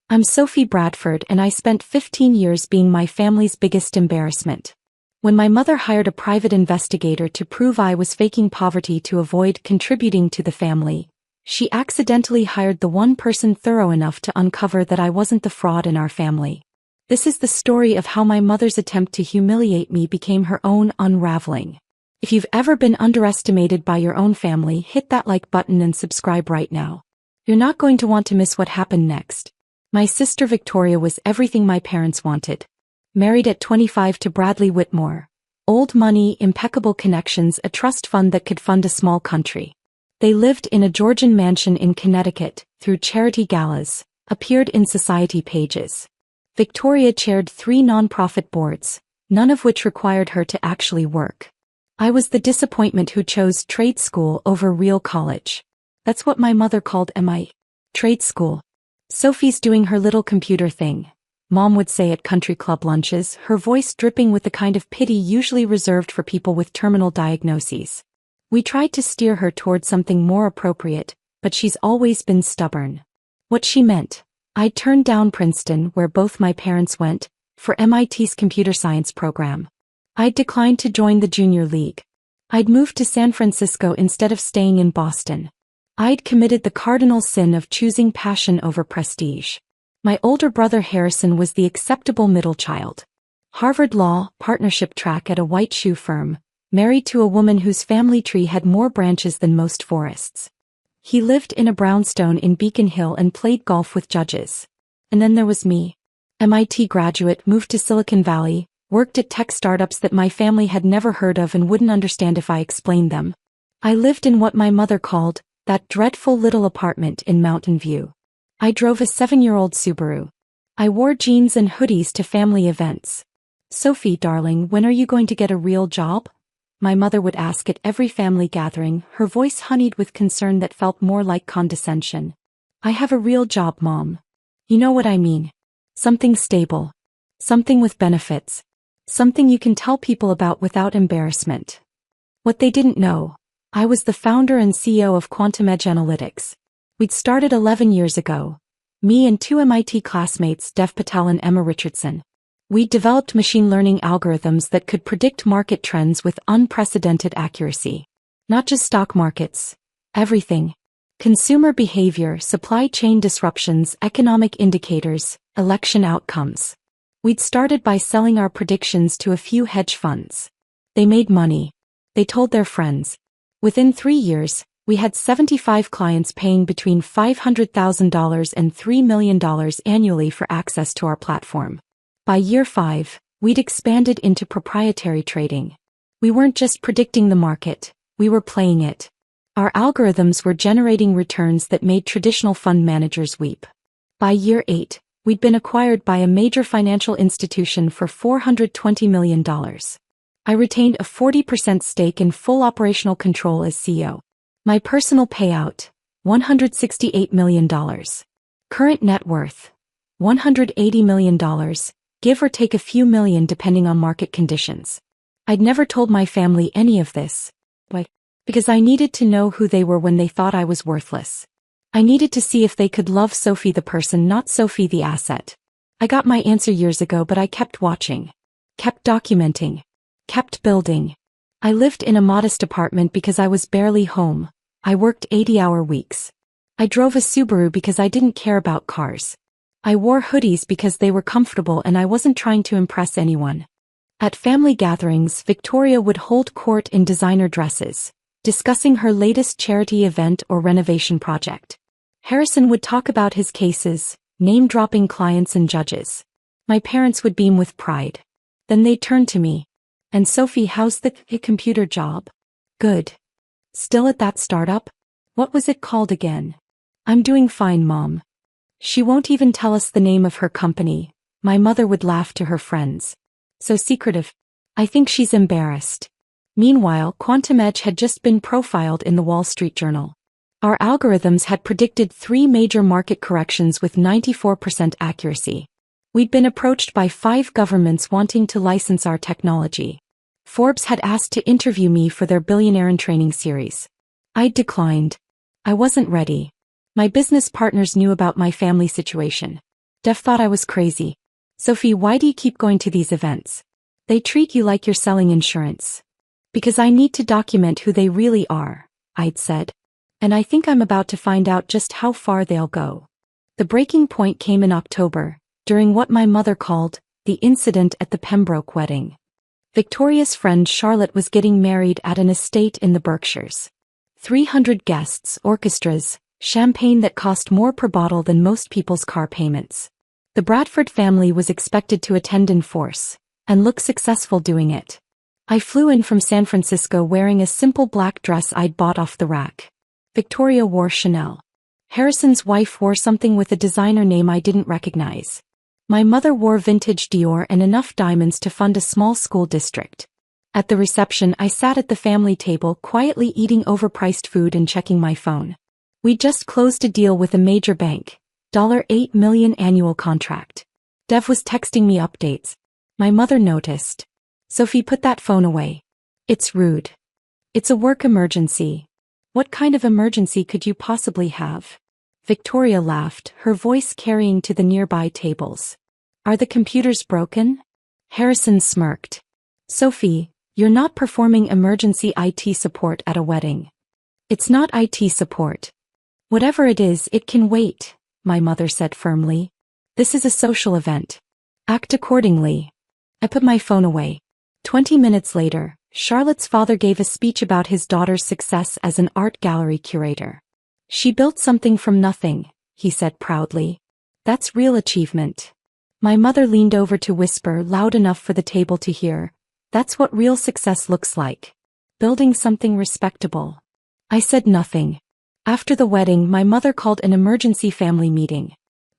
I'm Sophie Bradford and I spent 15 years being my family's biggest embarrassment. When my mother hired a private investigator to prove I was faking poverty to avoid contributing to the family, she accidentally hired the one person thorough enough to uncover that I wasn't the fraud in our family. This is the story of how my mother's attempt to humiliate me became her own unraveling. If you've ever been underestimated by your own family, hit that like button and subscribe right now. You're not going to want to miss what happened next. My sister Victoria was everything my parents wanted. Married at 25 to Bradley Whitmore. Old money, impeccable connections, a trust fund that could fund a small country. They lived in a Georgian mansion in Connecticut, through charity galas, appeared in society pages. Victoria chaired 3 non-profit boards, none of which required her to actually work. I was the disappointment who chose trade school over real college. That's what my mother called MI. Trade school. Sophie's doing her little computer thing, Mom would say at country club lunches, her voice dripping with the kind of pity usually reserved for people with terminal diagnoses. We tried to steer her towards something more appropriate, but she's always been stubborn. What she meant, I'd turned down Princeton, where both my parents went, for MIT's computer science program. I'd declined to join the junior league. I'd moved to San Francisco instead of staying in Boston. I'd committed the cardinal sin of choosing passion over prestige. My older brother Harrison was the acceptable middle child. Harvard Law, partnership track at a white shoe firm, married to a woman whose family tree had more branches than most forests. He lived in a brownstone in Beacon Hill and played golf with judges. And then there was me. MIT graduate, moved to Silicon Valley, worked at tech startups that my family had never heard of and wouldn't understand if I explained them. I lived in what my mother called, that dreadful little apartment in Mountain View. I drove a 7-year-old Subaru. I wore jeans and hoodies to family events. Sophie, darling, when are you going to get a real job? My mother would ask at every family gathering, her voice honeyed with concern that felt more like condescension. I have a real job, Mom. You know what I mean. Something stable. Something with benefits. Something you can tell people about without embarrassment. What they didn't know, I was the founder and CEO of Quantum Edge Analytics. We'd started 11 years ago. Me and 2 MIT classmates, Dev Patel and Emma Richardson. We'd developed machine learning algorithms that could predict market trends with unprecedented accuracy. Not just stock markets. Everything. Consumer behavior, supply chain disruptions, economic indicators, election outcomes. We'd started by selling our predictions to a few hedge funds. They made money. They told their friends. Within 3 years, we had 75 clients paying between $500,000 and $3 million annually for access to our platform. By year 5, we'd expanded into proprietary trading. We weren't just predicting the market, we were playing it. Our algorithms were generating returns that made traditional fund managers weep. By year 8, we'd been acquired by a major financial institution for $420 million. I retained a 40% stake in full operational control as CEO. My personal payout, $168 million. Current net worth, $180 million, give or take a few million depending on market conditions. I'd never told my family any of this. Why? Because I needed to know who they were when they thought I was worthless. I needed to see if they could love Sophie the person, not Sophie the asset. I got my answer years ago, but I kept watching. Kept documenting. Kept building. I lived in a modest apartment because I was barely home. I worked 80-hour weeks. I drove a Subaru because I didn't care about cars. I wore hoodies because they were comfortable and I wasn't trying to impress anyone. At family gatherings, Victoria would hold court in designer dresses, discussing her latest charity event or renovation project. Harrison would talk about his cases, name-dropping clients and judges. My parents would beam with pride. Then they'd turn to me. And Sophie, how's the computer job? Good. Still at that startup? What was it called again? I'm doing fine, Mom. She won't even tell us the name of her company. My mother would laugh to her friends. So secretive. I think she's embarrassed. Meanwhile, Quantum Edge had just been profiled in the Wall Street Journal. Our algorithms had predicted 3 major market corrections with 94% accuracy. We'd been approached by 5 governments wanting to license our technology. Forbes had asked to interview me for their Billionaire in Training series. I'd declined. I wasn't ready. My business partners knew about my family situation. Dev thought I was crazy. Sophie, why do you keep going to these events? They treat you like you're selling insurance. Because I need to document who they really are, I'd said. And I think I'm about to find out just how far they'll go. The breaking point came in October, during what my mother called the incident at the Pembroke wedding. Victoria's friend Charlotte was getting married at an estate in the Berkshires. 300 guests, orchestras, champagne that cost more per bottle than most people's car payments. The Bradford family was expected to attend in force, and look successful doing it. I flew in from San Francisco wearing a simple black dress I'd bought off the rack. Victoria wore Chanel. Harrison's wife wore something with a designer name I didn't recognize. My mother wore vintage Dior and enough diamonds to fund a small school district. At the reception, I sat at the family table quietly eating overpriced food and checking my phone. We just closed a deal with a major bank, $8 million annual contract. Dev was texting me updates. My mother noticed. Sophie, put that phone away. It's rude. It's a work emergency. What kind of emergency could you possibly have? Victoria laughed, her voice carrying to the nearby tables. Are the computers broken? Harrison smirked. Sophie, you're not performing emergency IT support at a wedding. It's not IT support. Whatever it is, it can wait, my mother said firmly. This is a social event. Act accordingly. I put my phone away. 20 minutes later, Charlotte's father gave a speech about his daughter's success as an art gallery curator. She built something from nothing, he said proudly. That's real achievement. My mother leaned over to whisper loud enough for the table to hear. That's what real success looks like. Building something respectable. I said nothing. After the wedding, my mother called an emergency family meeting.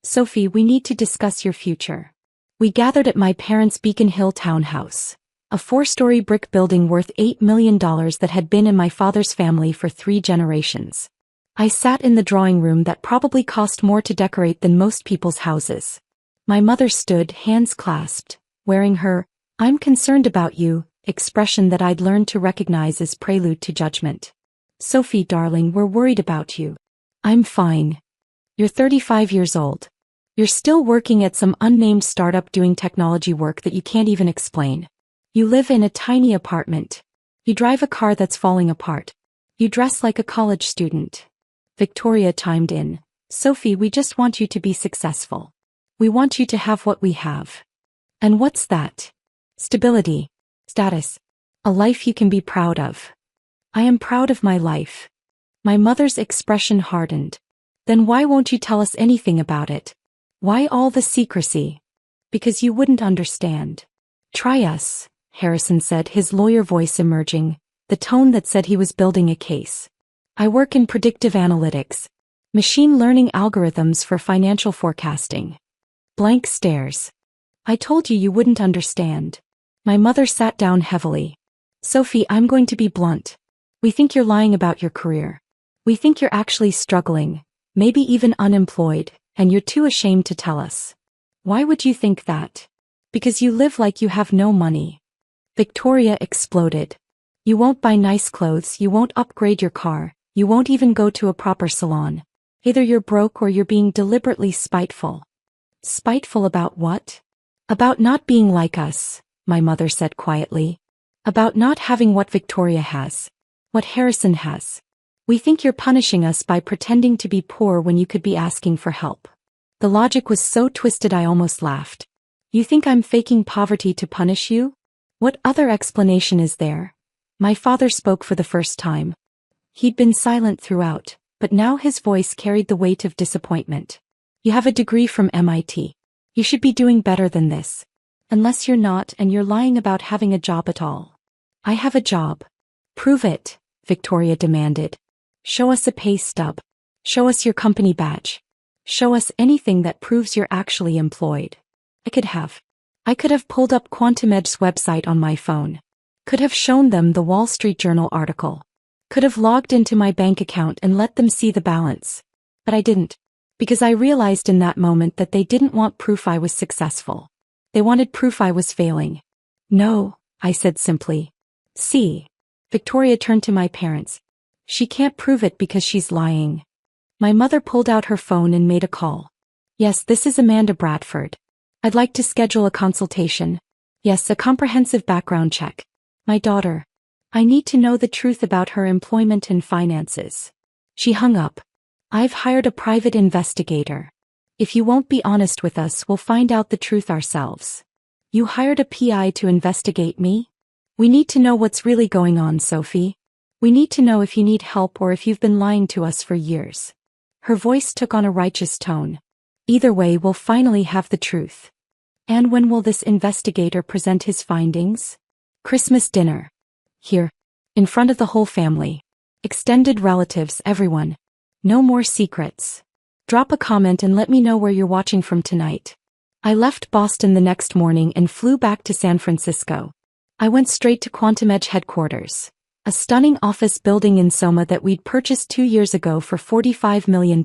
Sophie, we need to discuss your future. We gathered at my parents' Beacon Hill townhouse, a 4-story brick building worth $8 million that had been in my father's family for 3 generations. I sat in the drawing room that probably cost more to decorate than most people's houses. My mother stood, hands clasped, wearing her, "I'm concerned about you," expression that I'd learned to recognize as prelude to judgment. Sophie, darling, we're worried about you. I'm fine. You're 35 years old. You're still working at some unnamed startup doing technology work that you can't even explain. You live in a tiny apartment. You drive a car that's falling apart. You dress like a college student. Victoria chimed in. Sophie, we just want you to be successful. We want you to have what we have. And what's that? Stability. Status. A life you can be proud of. I am proud of my life. My mother's expression hardened. Then why won't you tell us anything about it? Why all the secrecy? Because you wouldn't understand. Try us, Harrison said, his lawyer voice emerging, the tone that said he was building a case. I work in predictive analytics. Machine learning algorithms for financial forecasting. Blank stares. I told you wouldn't understand. My mother sat down heavily. Sophie, I'm going to be blunt. We think you're lying about your career. We think you're actually struggling, maybe even unemployed, and you're too ashamed to tell us. Why would you think that? Because you live like you have no money. Victoria exploded. You won't buy nice clothes, you won't upgrade your car, you won't even go to a proper salon. Either you're broke or you're being deliberately spiteful. Spiteful about what? About not being like us, my mother said quietly. About not having what Victoria has. What Harrison has. We think you're punishing us by pretending to be poor when you could be asking for help. The logic was so twisted I almost laughed. You think I'm faking poverty to punish you? What other explanation is there? My father spoke for the first time. He'd been silent throughout, but now his voice carried the weight of disappointment. You have a degree from MIT. You should be doing better than this. Unless you're not and you're lying about having a job at all. I have a job. Prove it, Victoria demanded. Show us a pay stub. Show us your company badge. Show us anything that proves you're actually employed. I could have pulled up Quantum Edge's website on my phone. Could have shown them the Wall Street Journal article. Could have logged into my bank account and let them see the balance. But I didn't. Because I realized in that moment that they didn't want proof I was successful. They wanted proof I was failing. No, I said simply. See. Victoria turned to my parents. She can't prove it because she's lying. My mother pulled out her phone and made a call. Yes, this is Amanda Bradford. I'd like to schedule a consultation. Yes, a comprehensive background check. My daughter. I need to know the truth about her employment and finances. She hung up. I've hired a private investigator. If you won't be honest with us, we'll find out the truth ourselves. You hired a PI to investigate me? We need to know what's really going on, Sophie. We need to know if you need help or if you've been lying to us for years. Her voice took on a righteous tone. Either way, we'll finally have the truth. And when will this investigator present his findings? Christmas dinner. Here. In front of the whole family. Extended relatives, everyone. No more secrets. Drop a comment and let me know where you're watching from tonight. I left Boston the next morning and flew back to San Francisco. I went straight to Quantum Edge headquarters, a stunning office building in Soma that we'd purchased 2 years ago for $45 million.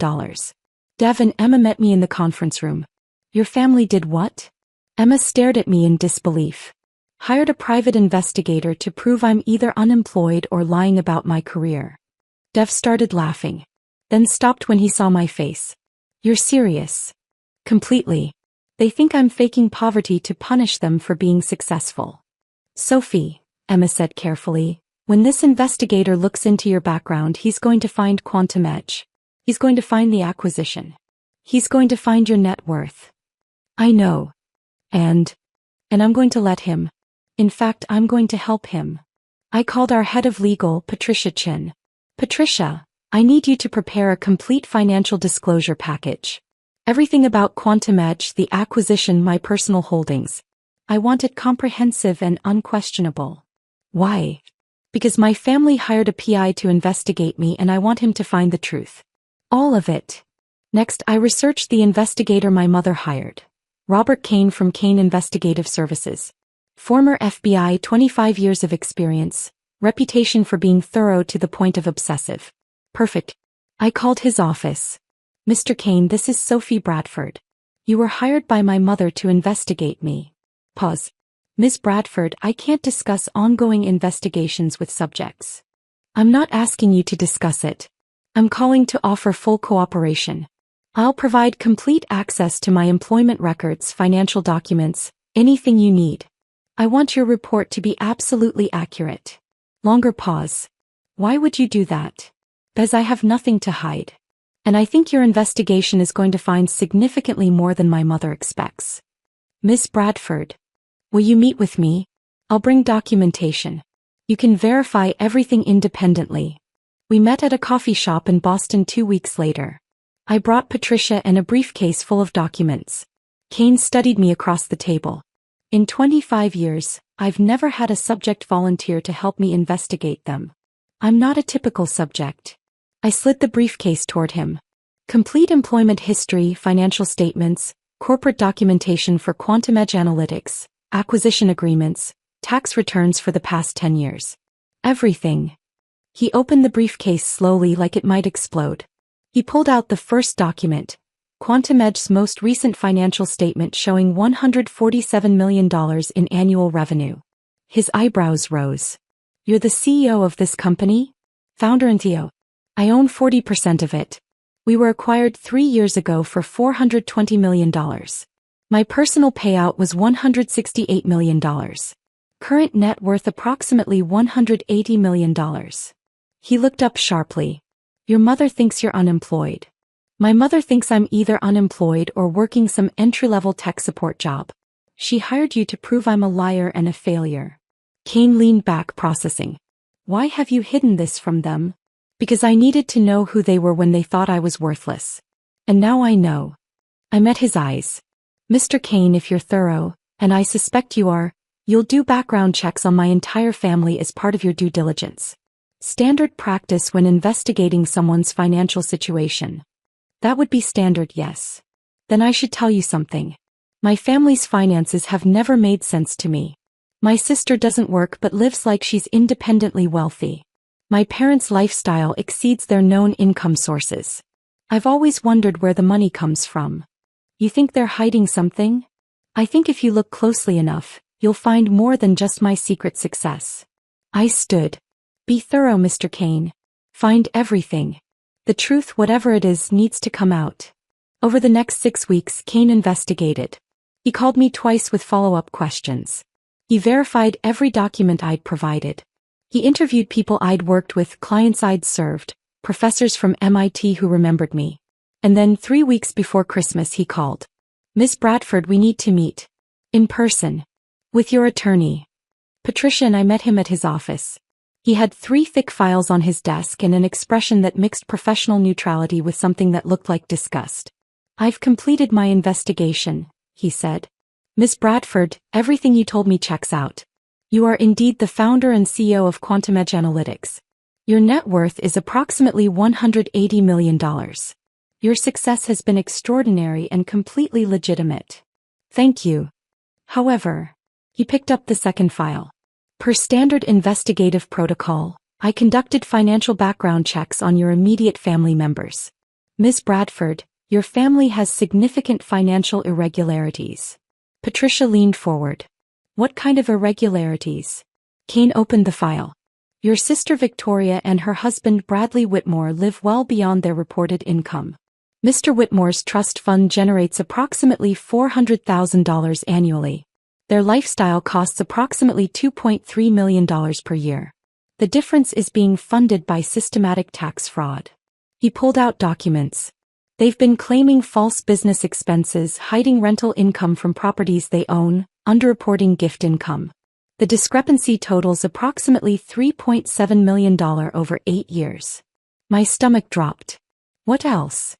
Dev and Emma met me in the conference room. Your family did what? Emma stared at me in disbelief. Hired a private investigator to prove I'm either unemployed or lying about my career. Dev started laughing, then stopped when he saw my face. You're serious? Completely. They think I'm faking poverty to punish them for being successful. Sophie, Emma said carefully, when this investigator looks into your background, he's going to find Quantum Edge. He's going to find the acquisition. He's going to find your net worth. I know. And I'm going to let him. In fact, I'm going to help him. I called our head of legal, Patricia Chin. Patricia, I need you to prepare a complete financial disclosure package. Everything about Quantum Edge, the acquisition, my personal holdings. I want it comprehensive and unquestionable. Why? Because my family hired a PI to investigate me and I want him to find the truth. All of it. Next, I researched the investigator my mother hired. Robert Kane from Kane Investigative Services. Former FBI, 25 years of experience, reputation for being thorough to the point of obsessive. Perfect. I called his office. Mr. Kane, this is Sophie Bradford. You were hired by my mother to investigate me. Pause. Ms. Bradford, I can't discuss ongoing investigations with subjects. I'm not asking you to discuss it. I'm calling to offer full cooperation. I'll provide complete access to my employment records, financial documents, anything you need. I want your report to be absolutely accurate. Longer pause. Why would you do that? Because I have nothing to hide. And I think your investigation is going to find significantly more than my mother expects. Miss Bradford, will you meet with me? I'll bring documentation. You can verify everything independently. We met at a coffee shop in Boston 2 weeks later. I brought Patricia and a briefcase full of documents. Kane studied me across the table. In 25 years, I've never had a subject volunteer to help me investigate them. I'm not a typical subject. I slid the briefcase toward him. Complete employment history, financial statements, corporate documentation for Quantum Edge Analytics, acquisition agreements, tax returns for the past 10 years. Everything. He opened the briefcase slowly like it might explode. He pulled out the first document, Quantum Edge's most recent financial statement showing $147 million in annual revenue. His eyebrows rose. You're the CEO of this company? Founder and CEO. I own 40% of it. We were acquired 3 years ago for $420 million. My personal payout was $168 million. Current net worth approximately $180 million. He looked up sharply. Your mother thinks you're unemployed. My mother thinks I'm either unemployed or working some entry-level tech support job. She hired you to prove I'm a liar and a failure. Kane leaned back, processing. Why have you hidden this from them? Because I needed to know who they were when they thought I was worthless. And now I know. I met his eyes. Mr. Kane, if you're thorough, and I suspect you are, you'll do background checks on my entire family as part of your due diligence. Standard practice when investigating someone's financial situation. That would be standard, yes. Then I should tell you something. My family's finances have never made sense to me. My sister doesn't work but lives like she's independently wealthy. My parents' lifestyle exceeds their known income sources. I've always wondered where the money comes from. You think they're hiding something? I think if you look closely enough, you'll find more than just my secret success. I stood. Be thorough, Mr. Kane. Find everything. The truth, whatever it is, needs to come out. Over the next 6 weeks, Kane investigated. He called me twice with follow-up questions. He verified every document I'd provided. He interviewed people I'd worked with, clients I'd served, professors from MIT who remembered me. And then 3 weeks before Christmas he called. "Miss Bradford, we need to meet. In person. With your attorney." Patricia and I met him at his office. He had 3 thick files on his desk and an expression that mixed professional neutrality with something that looked like disgust. "I've completed my investigation," he said. "Miss Bradford, everything you told me checks out. You are indeed the founder and CEO of Quantum Edge Analytics. Your net worth is approximately $180 million. Your success has been extraordinary and completely legitimate. Thank you. However," he picked up the second file. "Per standard investigative protocol, I conducted financial background checks on your immediate family members. Miss Bradford, your family has significant financial irregularities." Patricia leaned forward. "What kind of irregularities?" Kane opened the file. "Your sister Victoria and her husband Bradley Whitmore live well beyond their reported income. Mr. Whitmore's trust fund generates approximately $400,000 annually. Their lifestyle costs approximately $2.3 million per year. The difference is being funded by systematic tax fraud." He pulled out documents. "They've been claiming false business expenses, hiding rental income from properties they own, underreporting gift income. The discrepancy totals approximately $3.7 million over 8 years." My stomach dropped. "What else?"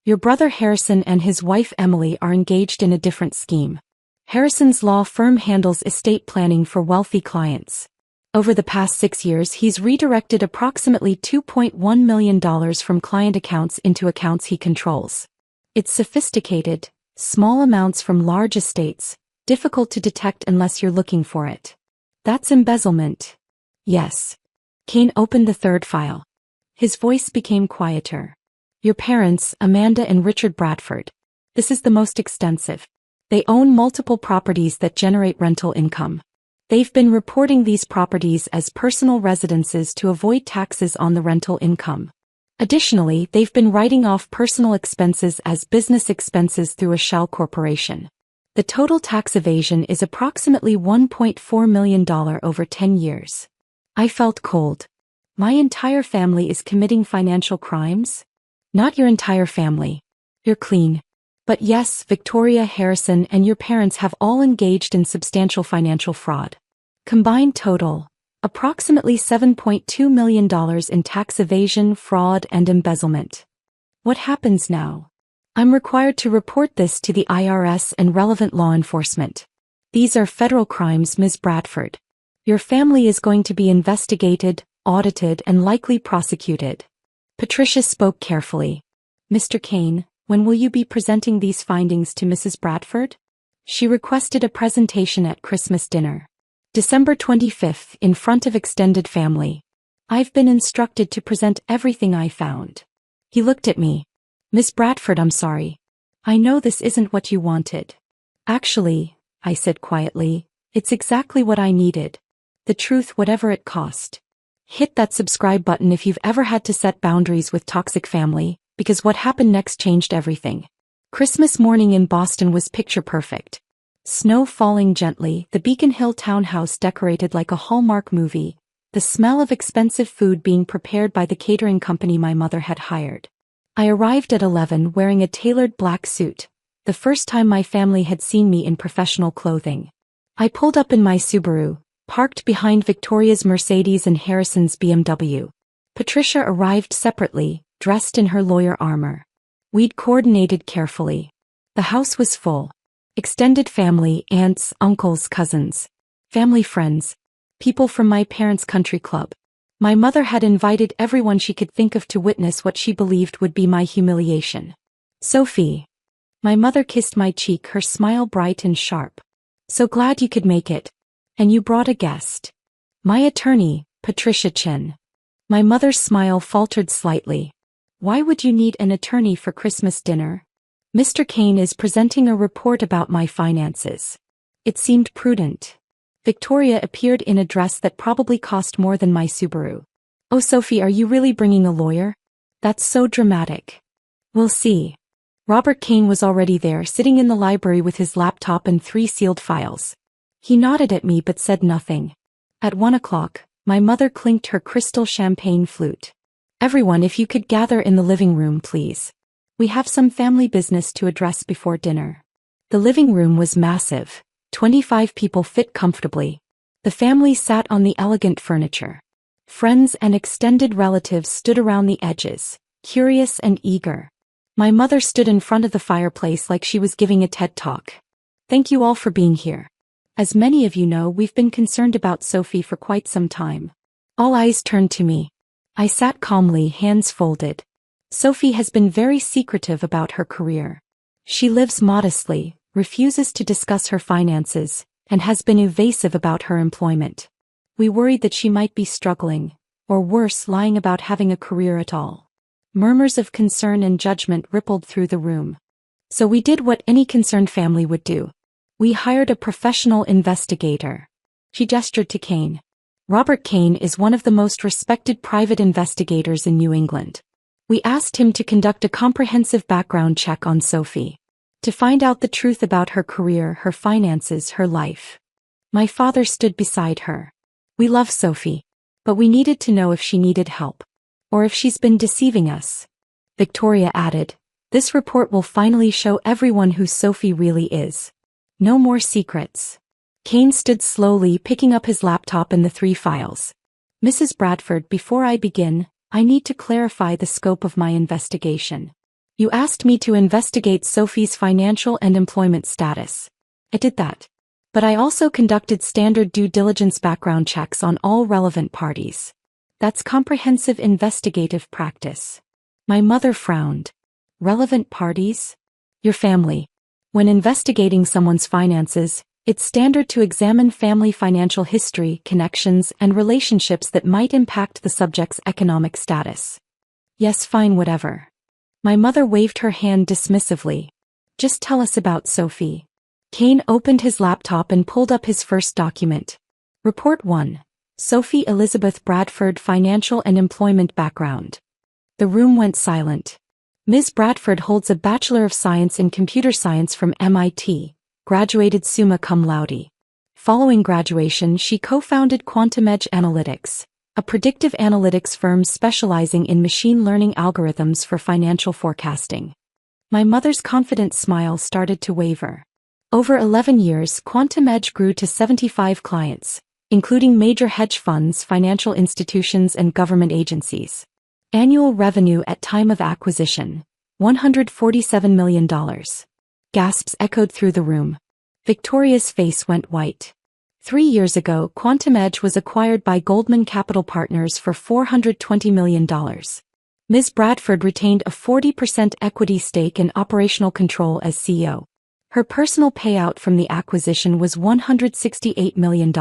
"Your brother Harrison and his wife Emily are engaged in a different scheme. Harrison's law firm handles estate planning for wealthy clients. Over the past 6 years he's redirected approximately $2.1 million from client accounts into accounts he controls. It's sophisticated, small amounts from large estates, difficult to detect unless you're looking for it. That's embezzlement." "Yes." Kane opened the third file. His voice became quieter. "Your parents, Amanda and Richard Bradford. This is the most extensive. They own multiple properties that generate rental income. They've been reporting these properties as personal residences to avoid taxes on the rental income. Additionally, they've been writing off personal expenses as business expenses through a shell corporation. The total tax evasion is approximately $1.4 million over 10 years. I felt cold. My entire family is committing financial crimes? Not your entire family. You're clean. But yes, Victoria, Harrison, and your parents have all engaged in substantial financial fraud. Combined total, approximately $7.2 million in tax evasion, fraud, and embezzlement. What happens now? I'm required to report this to the IRS and relevant law enforcement. These are federal crimes, Ms. Bradford. Your family is going to be investigated, audited, and likely prosecuted." Patricia spoke carefully. "Mr. Kane, when will you be presenting these findings to Mrs. Bradford?" She requested a presentation at Christmas dinner. December 25th, in front of extended family. "I've been instructed to present everything I found." He looked at me. "Miss Bradford, I'm sorry. I know this isn't what you wanted." "Actually," I said quietly, "it's exactly what I needed. The truth, whatever it cost." Hit that subscribe button if you've ever had to set boundaries with toxic family, because what happened next changed everything. Christmas morning in Boston was picture perfect. Snow falling gently, the Beacon Hill townhouse decorated like a Hallmark movie, the smell of expensive food being prepared by the catering company my mother had hired. I arrived at 11 wearing a tailored black suit, the first time my family had seen me in professional clothing. I pulled up in my Subaru, parked behind Victoria's Mercedes and Harrison's BMW. Patricia arrived separately, dressed in her lawyer armor. We'd coordinated carefully. The house was full. Extended family, aunts, uncles, cousins. Family friends. People from my parents' country club. My mother had invited everyone she could think of to witness what she believed would be my humiliation. "Sophie." My mother kissed my cheek, her smile bright and sharp. "So glad you could make it. And you brought a guest." "My attorney, Patricia Chin." My mother's smile faltered slightly. "Why would you need an attorney for Christmas dinner?" "Mr. Kane is presenting a report about my finances." It seemed prudent. Victoria appeared in a dress that probably cost more than my Subaru. "Oh, Sophie, are you really bringing a lawyer? That's so dramatic." "We'll see." Robert Kane was already there, sitting in the library with his laptop and 3 sealed files. He nodded at me but said nothing. At 1 o'clock, my mother clinked her crystal champagne flute. "Everyone, if you could gather in the living room, please. We have some family business to address before dinner." The living room was massive. 25 people fit comfortably. The family sat on the elegant furniture. Friends and extended relatives stood around the edges, curious and eager. My mother stood in front of the fireplace like she was giving a TED Talk. "Thank you all for being here. As many of you know, we've been concerned about Sophie for quite some time." All eyes turned to me. I sat calmly, hands folded. Sophie has been very secretive about her career. She lives modestly, refuses to discuss her finances, and has been evasive about her employment. We worried that she might be struggling, or worse, lying about having a career at all. Murmurs of concern and judgment rippled through the room. So we did what any concerned family would do. We hired a professional investigator. She gestured to Kane. Robert Kane is one of the most respected private investigators in New England. We asked him to conduct a comprehensive background check on Sophie, to find out the truth about her career, her finances, her life. My father stood beside her. "We love Sophie, but we needed to know if she needed help, or if she's been deceiving us." Victoria added, "This report will finally show everyone who Sophie really is. No more secrets." Kane stood slowly, picking up his laptop and the 3 files. "Mrs. Bradford, before I begin, I need to clarify the scope of my investigation. You asked me to investigate Sophie's financial and employment status. I did that. But I also conducted standard due diligence background checks on all relevant parties. That's comprehensive investigative practice." My mother frowned. "Relevant parties?" "Your family. When investigating someone's finances, it's standard to examine family financial history, connections, and relationships that might impact the subject's economic status." "Yes, fine, whatever." My mother waved her hand dismissively. "Just tell us about Sophie." Kane opened his laptop and pulled up his first document. Report 1. Sophie Elizabeth Bradford Financial and Employment Background. The room went silent. Ms. Bradford holds a Bachelor of Science in Computer Science from MIT, graduated summa cum laude. Following graduation, she co-founded Quantum Edge Analytics, a predictive analytics firm specializing in machine learning algorithms for financial forecasting. My mother's confident smile started to waver. Over 11 years, Quantum Edge grew to 75 clients, including major hedge funds, financial institutions, and government agencies. Annual revenue at time of acquisition, $147 million. Gasps echoed through the room. Victoria's face went white. 3 years ago, Quantum Edge was acquired by Goldman Capital Partners for $420 million. Ms. Bradford retained a 40% equity stake and operational control as CEO. Her personal payout from the acquisition was $168 million.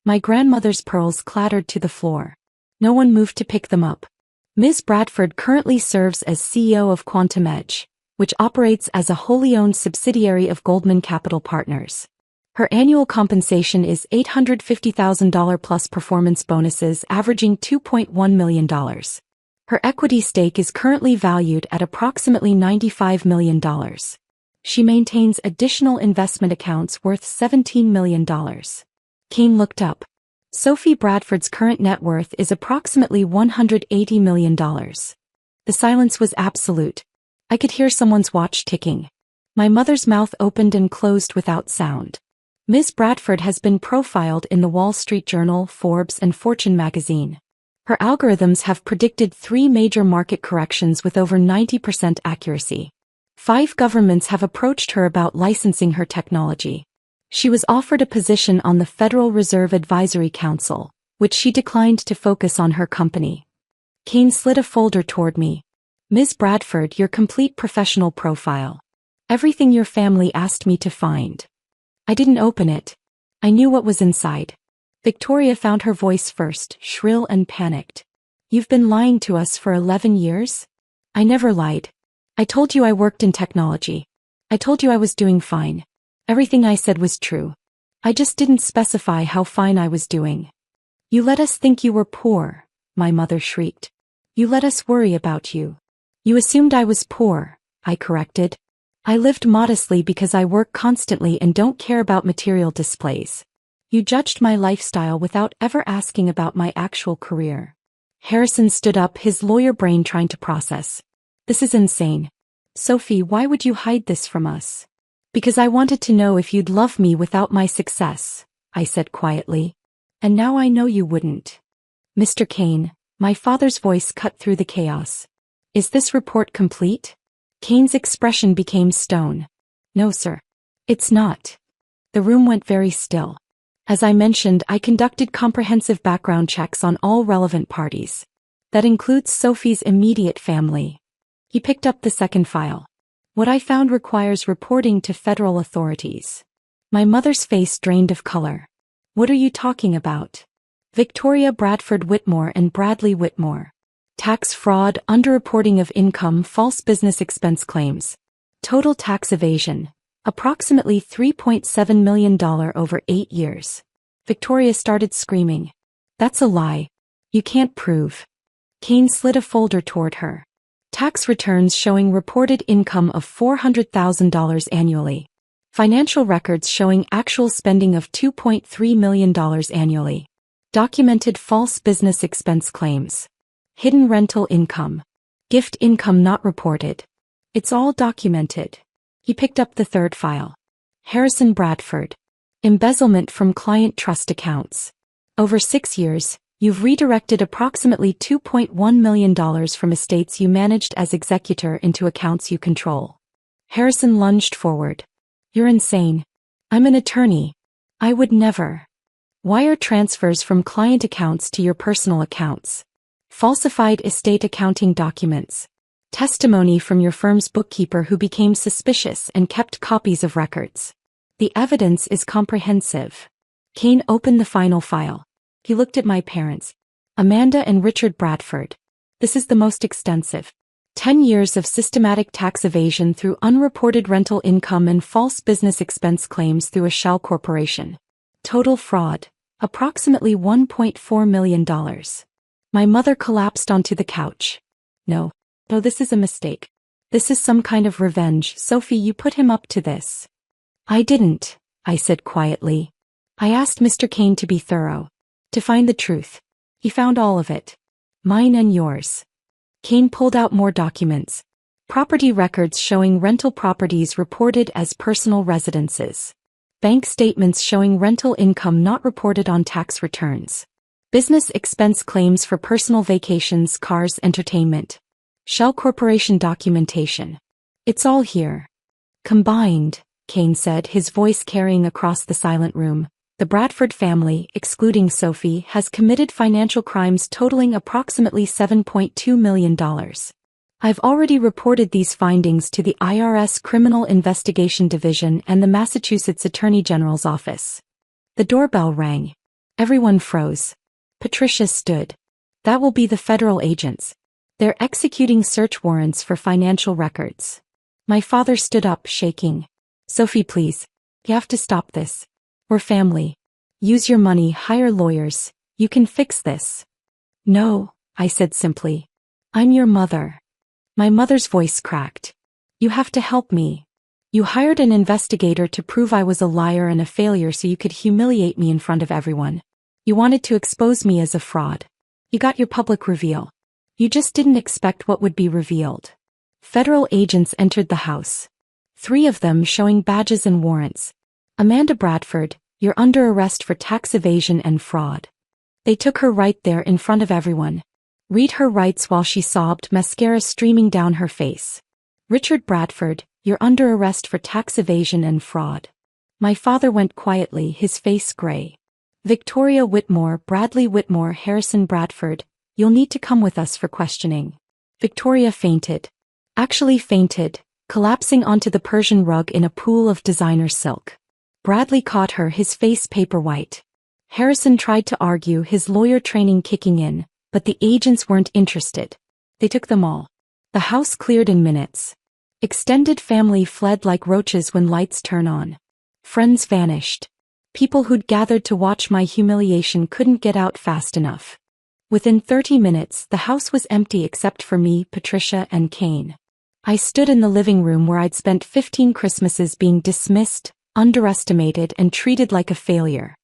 My grandmother's pearls clattered to the floor. No one moved to pick them up. Ms. Bradford currently serves as CEO of Quantum Edge, which operates as a wholly owned subsidiary of Goldman Capital Partners. Her annual compensation is $850,000 plus performance bonuses averaging $2.1 million. Her equity stake is currently valued at approximately $95 million. She maintains additional investment accounts worth $17 million. Kane looked up. Sophie Bradford's current net worth is approximately $180 million. The silence was absolute. I could hear someone's watch ticking. My mother's mouth opened and closed without sound. Ms. Bradford has been profiled in the Wall Street Journal, Forbes, and Fortune magazine. Her algorithms have predicted 3 major market corrections with over 90% accuracy. 5 governments have approached her about licensing her technology. She was offered a position on the Federal Reserve Advisory Council, which she declined to focus on her company. Kane slid a folder toward me. Ms. Bradford, your complete professional profile. Everything your family asked me to find. I didn't open it. I knew what was inside. Victoria found her voice first, shrill and panicked. You've been lying to us for 11 years? I never lied. I told you I worked in technology. I told you I was doing fine. Everything I said was true. I just didn't specify how fine I was doing. You let us think you were poor, my mother shrieked. You let us worry about you. You assumed I was poor. I corrected. I lived modestly because I work constantly and don't care about material displays. You judged my lifestyle without ever asking about my actual career. Harrison stood up, his lawyer brain trying to process. This is insane. Sophie, why would you hide this from us? Because I wanted to know if you'd love me without my success, I said quietly. And now I know you wouldn't. Mr. Kane, my father's voice cut through the chaos. Is this report complete? Kane's expression became stone. No, sir. It's not. The room went very still. As I mentioned, I conducted comprehensive background checks on all relevant parties. That includes Sophie's immediate family. He picked up the second file. What I found requires reporting to federal authorities. My mother's face drained of color. What are you talking about? Victoria Bradford Whitmore and Bradley Whitmore. Tax fraud, underreporting of income, false business expense claims. Total tax evasion. Approximately $3.7 million over 8 years. Victoria started screaming. That's a lie. You can't prove. Kane slid a folder toward her. Tax returns showing reported income of $400,000 annually. Financial records showing actual spending of $2.3 million annually. Documented false business expense claims. Hidden rental income. Gift income not reported. It's all documented. He picked up the third file. Harrison Bradford. Embezzlement from client trust accounts. Over 6 years, you've redirected approximately $2.1 million from estates you managed as executor into accounts you control. Harrison lunged forward. You're insane. I'm an attorney. I would never. Wire transfers from client accounts to your personal accounts. Falsified estate accounting documents. Testimony from your firm's bookkeeper who became suspicious and kept copies of records. The evidence is comprehensive. Kane opened the final file. He looked at my parents. Amanda and Richard Bradford. This is the most extensive. 10 years of systematic tax evasion through unreported rental income and false business expense claims through a shell corporation. Total fraud. Approximately $1.4 million. My mother collapsed onto the couch. No, this is a mistake. This is some kind of revenge. Sophie, you put him up to this. I didn't, I said quietly. I asked Mr. Kane to be thorough. To find the truth. He found all of it. Mine and yours. Kane pulled out more documents. Property records showing rental properties reported as personal residences. Bank statements showing rental income not reported on tax returns. Business expense claims for personal vacations, cars, entertainment. Shell corporation documentation. It's all here. Combined, Kane said, his voice carrying across the silent room. The Bradford family, excluding Sophie, has committed financial crimes totaling approximately $7.2 million. I've already reported these findings to the IRS Criminal Investigation Division and the Massachusetts Attorney General's office. The doorbell rang. Everyone froze. Patricia stood. That will be the federal agents. They're executing search warrants for financial records. My father stood up, shaking. Sophie, please. You have to stop this. We're family. Use your money, hire lawyers. You can fix this. No, I said simply. I'm your mother. My mother's voice cracked. You have to help me. You hired an investigator to prove I was a liar and a failure so you could humiliate me in front of everyone. You wanted to expose me as a fraud. You got your public reveal. You just didn't expect what would be revealed. Federal agents entered the house. 3 of them showing badges and warrants. Amanda Bradford, you're under arrest for tax evasion and fraud. They took her right there in front of everyone. Read her rights while she sobbed, mascara streaming down her face. Richard Bradford, you're under arrest for tax evasion and fraud. My father went quietly, his face gray. Victoria Whitmore, Bradley Whitmore, Harrison Bradford, you'll need to come with us for questioning. Victoria fainted. Actually fainted, collapsing onto the Persian rug in a pool of designer silk. Bradley caught her, his face paper white. Harrison tried to argue, his lawyer training kicking in, but the agents weren't interested. They took them all. The house cleared in minutes. Extended family fled like roaches when lights turn on. Friends vanished. People who'd gathered to watch my humiliation couldn't get out fast enough. Within 30 minutes, the house was empty except for me, Patricia, and Kane. I stood in the living room where I'd spent 15 Christmases being dismissed, underestimated, and treated like a failure.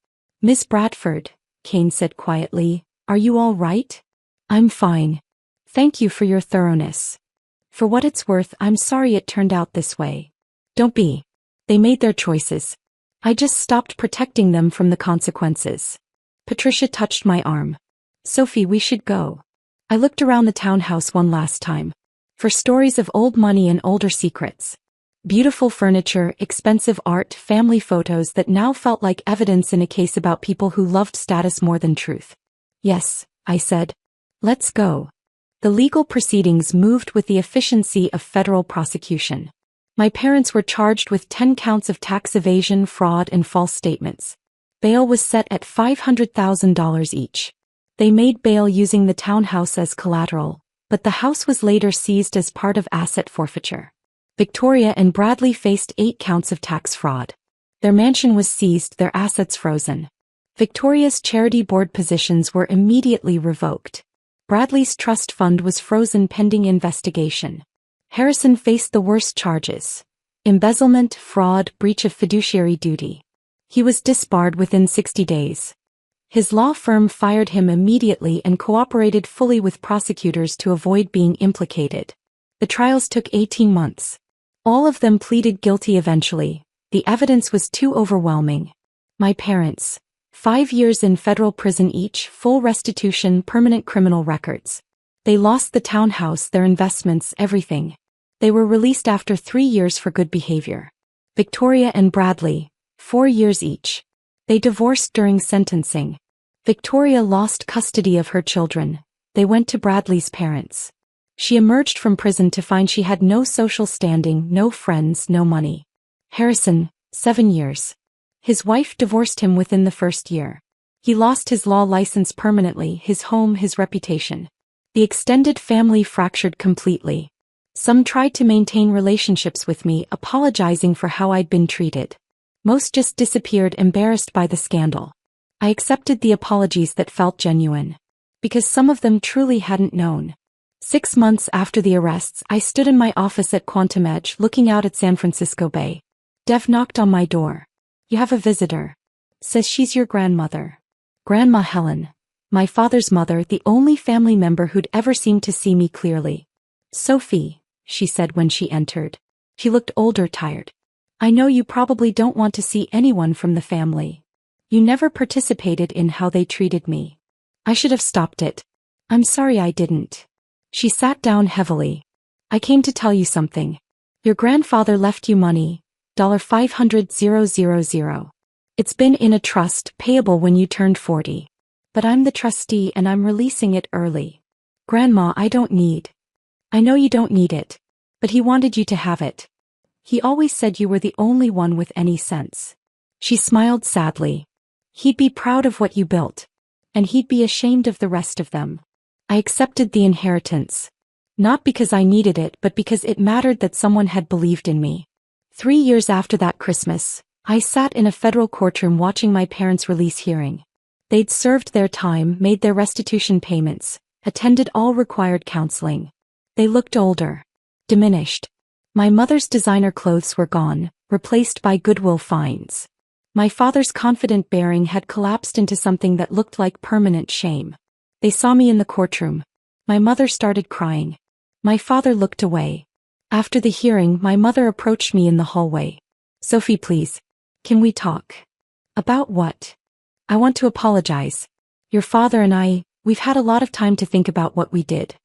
"Miss Bradford," Kane said quietly, "are you all right?" "I'm fine. Thank you for your thoroughness. For what it's worth, I'm sorry it turned out this way." "Don't be. They made their choices. I just stopped protecting them from the consequences." Patricia touched my arm. "Sophie, we should go." I looked around the townhouse one last time. For stories of old money and older secrets. Beautiful furniture, expensive art, family photos that now felt like evidence in a case about people who loved status more than truth. "Yes," I said. "Let's go." The legal proceedings moved with the efficiency of federal prosecution. My parents were charged with 10 counts of tax evasion, fraud, and false statements. Bail was set at $500,000 each. They made bail using the townhouse as collateral, but the house was later seized as part of asset forfeiture. Victoria and Bradley faced 8 counts of tax fraud. Their mansion was seized, their assets frozen. Victoria's charity board positions were immediately revoked. Bradley's trust fund was frozen pending investigation. Harrison faced the worst charges: embezzlement, fraud, breach of fiduciary duty. He was disbarred within 60 days. His law firm fired him immediately and cooperated fully with prosecutors to avoid being implicated. The trials took 18 months. All of them pleaded guilty eventually. The evidence was too overwhelming. My parents, 5 years in federal prison each, full restitution, permanent criminal records. They lost the townhouse, their investments, everything. They were released after 3 years for good behavior. Victoria and Bradley, 4 years each. They divorced during sentencing. Victoria lost custody of her children. They went to Bradley's parents. She emerged from prison to find she had no social standing, no friends, no money. Harrison, 7 years. His wife divorced him within the first year. He lost his law license permanently, his home, his reputation. The extended family fractured completely. Some tried to maintain relationships with me, apologizing for how I'd been treated. Most just disappeared, embarrassed by the scandal. I accepted the apologies that felt genuine. Because some of them truly hadn't known. 6 months after the arrests, I stood in my office at Quantum Edge, looking out at San Francisco Bay. Dev knocked on my door. "You have a visitor. Says she's your grandmother." Grandma Helen. My father's mother, the only family member who'd ever seemed to see me clearly. "Sophie," she said when she entered. She looked older, tired. "I know you probably don't want to see anyone from the family. You never participated in how they treated me. I should have stopped it. I'm sorry I didn't." She sat down heavily. "I came to tell you something. Your grandfather left you money, $500,000. It's been in a trust, payable when you turned 40. But I'm the trustee and I'm releasing it early. Grandma, I know you don't need it. But he wanted you to have it. He always said you were the only one with any sense." She smiled sadly. "He'd be proud of what you built. And he'd be ashamed of the rest of them." I accepted the inheritance. Not because I needed it, but because it mattered that someone had believed in me. 3 years after that Christmas, I sat in a federal courtroom watching my parents' release hearing. They'd served their time, made their restitution payments, attended all required counseling. They looked older. Diminished. My mother's designer clothes were gone, replaced by Goodwill finds. My father's confident bearing had collapsed into something that looked like permanent shame. They saw me in the courtroom. My mother started crying. My father looked away. After the hearing, my mother approached me in the hallway. "Sophie, please. Can we talk?" "About what?" "I want to apologize. Your father and we've had a lot of time to think about what we did.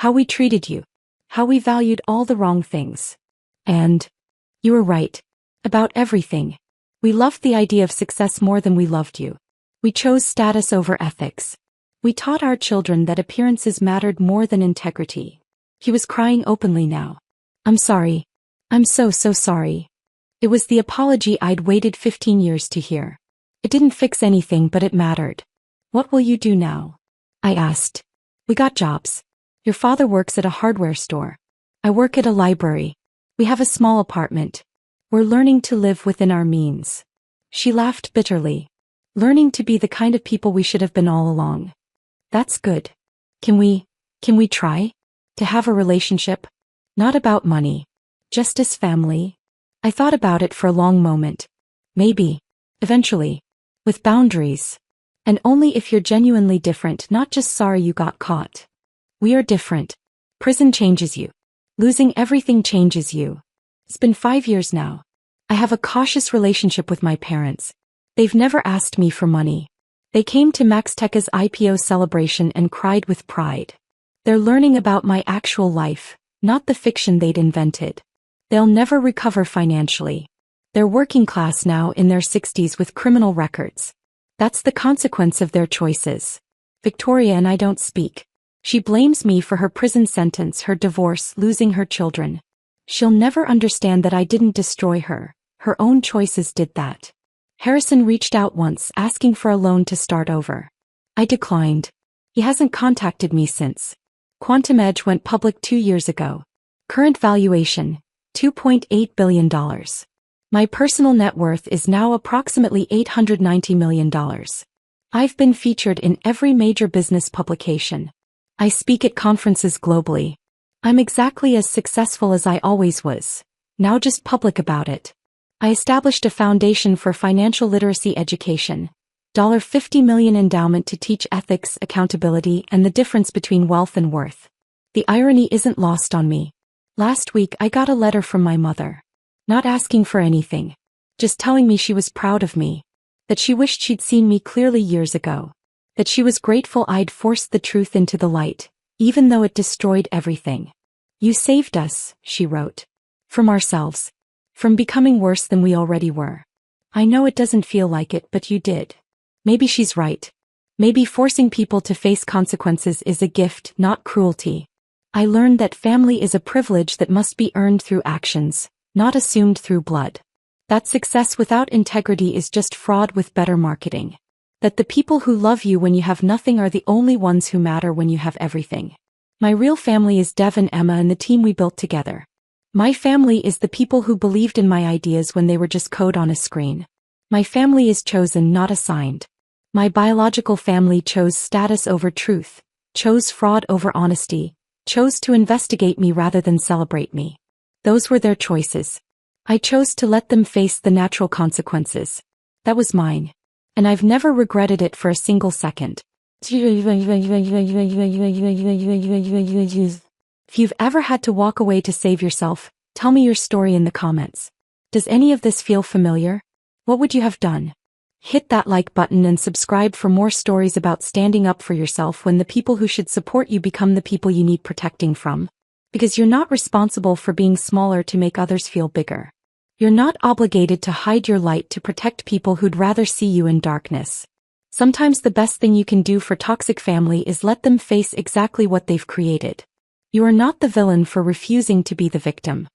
How we treated you. How we valued all the wrong things. And you were right. About everything. We loved the idea of success more than we loved you. We chose status over ethics. We taught our children that appearances mattered more than integrity." He was crying openly now. "I'm sorry. I'm so sorry." It was the apology I'd waited 15 years to hear. It didn't fix anything, but it mattered. "What will you do now?" I asked. "We got jobs. Your father works at a hardware store. I work at a library. We have a small apartment. We're learning to live within our means." She laughed bitterly. "Learning to be the kind of people we should have been all along. That's good. Can we try? To have a relationship?" Not about money. Just as family. I thought about it for a long moment. Maybe. Eventually. With boundaries. And only if you're genuinely different, not just sorry you got caught. We are different. Prison changes you. Losing everything changes you. It's been 5 years now. I have a cautious relationship with my parents. They've never asked me for money. They came to Maxteca's IPO celebration and cried with pride. They're learning about my actual life, not the fiction they'd invented. They'll never recover financially. They're working class now in their 60s with criminal records. That's the consequence of their choices. Victoria and I don't speak. She blames me for her prison sentence, her divorce, losing her children. She'll never understand that I didn't destroy her. Her own choices did that. Harrison reached out once, asking for a loan to start over. I declined. He hasn't contacted me since. Quantum Edge went public 2 years ago. Current valuation, $2.8 billion. My personal net worth is now approximately $890 million. I've been featured in every major business publication. I speak at conferences globally. I'm exactly as successful as I always was. Now just public about it. I established a foundation for financial literacy education. $50 million endowment to teach ethics, accountability, and the difference between wealth and worth. The irony isn't lost on me. Last week I got a letter from my mother. Not asking for anything. Just telling me she was proud of me. That she wished she'd seen me clearly years ago. That she was grateful I'd forced the truth into the light, even though it destroyed everything. You saved us, she wrote. From ourselves. From becoming worse than we already were. I know it doesn't feel like it, but you did. Maybe she's right. Maybe forcing people to face consequences is a gift, not cruelty. I learned that family is a privilege that must be earned through actions, not assumed through blood. That success without integrity is just fraud with better marketing. That the people who love you when you have nothing are the only ones who matter when you have everything. My real family is Dev and Emma and the team we built together. My family is the people who believed in my ideas when they were just code on a screen. My family is chosen, not assigned. My biological family chose status over truth, chose fraud over honesty, chose to investigate me rather than celebrate me. Those were their choices. I chose to let them face the natural consequences. That was mine. And I've never regretted it for a single second. If you've ever had to walk away to save yourself, tell me your story in the comments. Does any of this feel familiar? What would you have done? Hit that like button and subscribe for more stories about standing up for yourself when the people who should support you become the people you need protecting from. Because you're not responsible for being smaller to make others feel bigger. You're not obligated to hide your light to protect people who'd rather see you in darkness. Sometimes the best thing you can do for toxic family is let them face exactly what they've created. You are not the villain for refusing to be the victim.